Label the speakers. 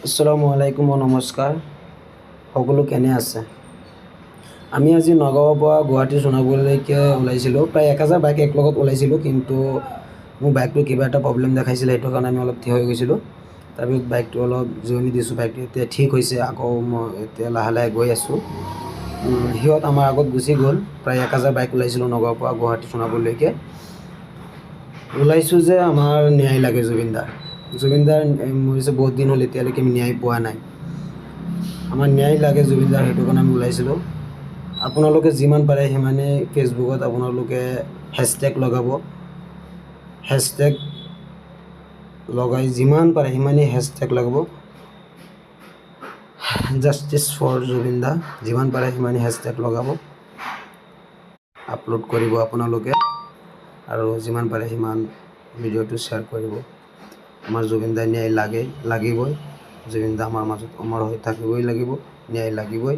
Speaker 1: আসসালামু আলাইকুম ও নমস্কাৰ। সকলো কেনে আছে? আমি আজি নগাঁৱৰ পৰা গুৱাহাটী সোণাপুৰলৈকে ওলাইছিলোঁ। প্ৰায় 1000 বাইক একলগত ওলাইছিলোঁ, কিন্তু মোৰ বাইকটো কিবা এটা প্ৰব্লেম দেখাইছিলে, সেইটো কাৰণে আমি অলপ থিয় হৈ গৈছিলোঁ। তাৰপিছত বাইকটো অলপ জিৰণি দিছোঁ, বাইকটো এতিয়া ঠিক হৈছে। আকৌ মই এতিয়া লাহে লাহে গৈ আছোঁ। সিহঁত আমাৰ আগত গুচি গ'ল। প্ৰায় 1000 বাইক ওলাইছিলোঁ নগাঁৱৰ পৰা গুৱাহাটী সোণাপুৰলৈকে। ওলাইছোঁ যে আমাৰ ন্যায় লাগে জুবিনদাৰ মৰিছে বহুত দিন হ'ল, এতিয়ালৈকে আমি ন্যায় পোৱা নাই। আমাৰ ন্যায় লাগে জুবিনদাৰ, সেইটো কাৰণে আমি ওলাইছিলোঁ। আপোনালোকে যিমান পাৰে সিমানে ফেচবুকত আপোনালোকে হেছটেগ লগাব। হেছটেগ লগাই যিমান পাৰে সিমানেই হেছটেগ লগাব। জাষ্টিছ ফৰ জুবিনদা, যিমান পাৰে সিমানেই হেছটেগ লগাব, আপলোড কৰিব আপোনালোকে, আৰু যিমান পাৰে সিমান ভিডিঅ'টো শ্বেয়াৰ কৰিব। আমাৰ জুবিনদাৰ ন্যায় লাগিবই। জুবিনদা আমাৰ মাজত অমৰ হৈ থাকিবই লাগিব, ন্যায় লাগিবই।